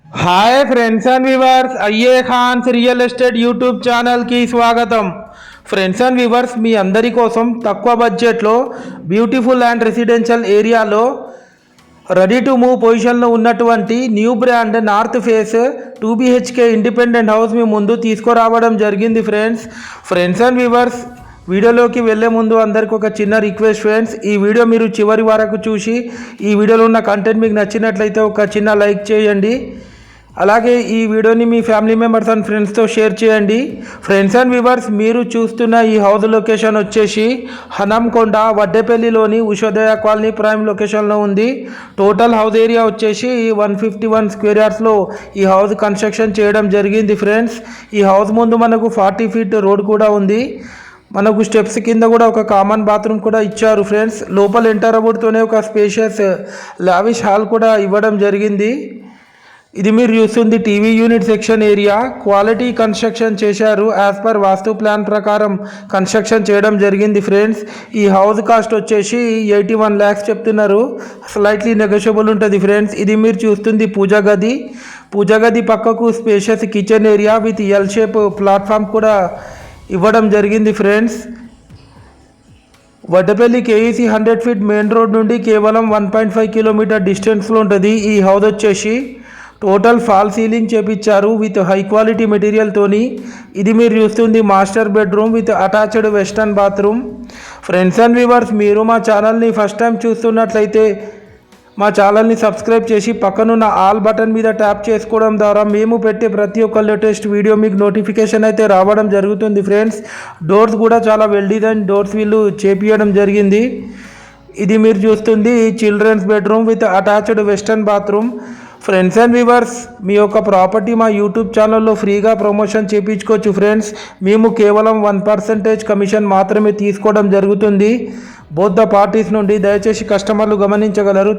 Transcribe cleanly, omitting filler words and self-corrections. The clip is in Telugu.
హాయ్ ఫ్రెండ్స్ అండ్ వ్యూవర్స్, అయ్యే ఖాన్స్ రియల్ ఎస్టేట్ యూట్యూబ్ ఛానల్కి స్వాగతం. ఫ్రెండ్స్ అండ్ వ్యూవర్స్, మీ అందరి కోసం తక్కువ బడ్జెట్లో బ్యూటిఫుల్ అండ్ రెసిడెన్షియల్ ఏరియాలో రెడీ టు మూవ్ పొజిషన్లో ఉన్నటువంటి new brand north face 2 BHK independent house మీ ముందు తీసుకురావడం జరిగింది. ఫ్రెండ్స్ అండ్ వ్యూవర్స్, వీడియోలోకి వెళ్ళే ముందు అందరికి ఒక చిన్న రిక్వెస్ట్ ఫ్రెండ్స్, ఈ వీడియో మీరు చివరి వరకు చూసి ఈ వీడియోలో ఉన్న కంటెంట్ మీకు నచ్చినట్లయితే ఒక చిన్న లైక్ చేయండి. అలాగే ఈ వీడియోని మీ ఫ్యామిలీ మెంబర్స్ అండ్ ఫ్రెండ్స్తో షేర్ చేయండి. ఫ్రెండ్స్ అండ్ వ్యూవర్స్, మీరు చూస్తున్న ఈ హౌస్ లొకేషన్ వచ్చేసి హనంకొండ వడ్డేపల్లిలోని ఉషోదయ కాలనీ ప్రైమ్ లొకేషన్లో ఉంది. టోటల్ హౌస్ ఏరియా వచ్చేసి 151 స్క్వేర్ యార్డ్స్లో ఈ హౌస్ కన్స్ట్రక్షన్ చేయడం జరిగింది. ఫ్రెండ్స్, ఈ హౌస్ ముందు మనకు 40 ఫీట్ రోడ్ కూడా ఉంది. మనకు స్టెప్స్ కింద కూడా ఒక కామన్ బాత్రూమ్ కూడా ఇచ్చారు. ఫ్రెండ్స్, లోపల ఎంటర్ అవ్వడంతోనే ఒక స్పేషియస్ లావిష్ హాల్ కూడా ఇవ్వడం జరిగింది. ఇది మీరు చూస్తుంది TV unit section area. Quality construction చేశారు. యాజ్ పర్ వాస్తు ప్లాన్ ప్రకారం కన్స్ట్రక్షన్ చేయడం జరిగింది. ఫ్రెండ్స్, ఈ హౌస్ కాస్ట్ వచ్చేసి 81 lakhs చెప్తున్నారు. స్లైట్లీ నెగోషియబుల్ ఉంటుంది. ఫ్రెండ్స్, ఇది మీరు చూస్తుంది పూజా గది పక్కకు spacious kitchen area with L shape platform కూడా ఇవ్వడం జరిగింది. Friends, Vaddepalli KEC 100 feet main road నుండి కేవలం 1.5 కిలోమీటర్ డిస్టెన్స్లో ఉంటుంది. ఈ హౌస్ వచ్చేసి టోటల్ ఫాల్ సీలింగ్ చేపించారు విత్ హై క్వాలిటీ మెటీరియల్తోని. ఇది మీరు చూస్తుంది master bedroom with attached western bathroom. Friends and viewers, మీరు మా ఛానల్ని ఫస్ట్ టైం చూస్తున్నట్లయితే మా ఛానల్ని సబ్స్క్రైబ్ చేసి పక్కనున్న ఆల్ బటన్ మీద ట్యాప్ చేసుకోవడం ద్వారా మేము పెట్టే ప్రతి ఒక్క లేటెస్ట్ వీడియో మీకు నోటిఫికేషన్ అయితే రావడం జరుగుతుంది. ఫ్రెండ్స్, డోర్స్ కూడా చాలా వెల్ డిజైన్ డోర్స్ వీళ్ళు చేపించడం జరిగింది. ఇది మీరు చూస్తుంది children's bedroom with attached western bathroom. Friends and viewers, మీ యొక్క ప్రాపర్టీ మా యూట్యూబ్ ఛానల్లో ఫ్రీగా ప్రమోషన్ చేయించుకోవచ్చు. ఫ్రెండ్స్, మేము కేవలం 1% కమిషన్ మాత్రమే తీసుకోవడం జరుగుతుంది బోత్ ద పార్టీస్ నుండి. దయచేసి కస్టమర్లు గమనించగలరు.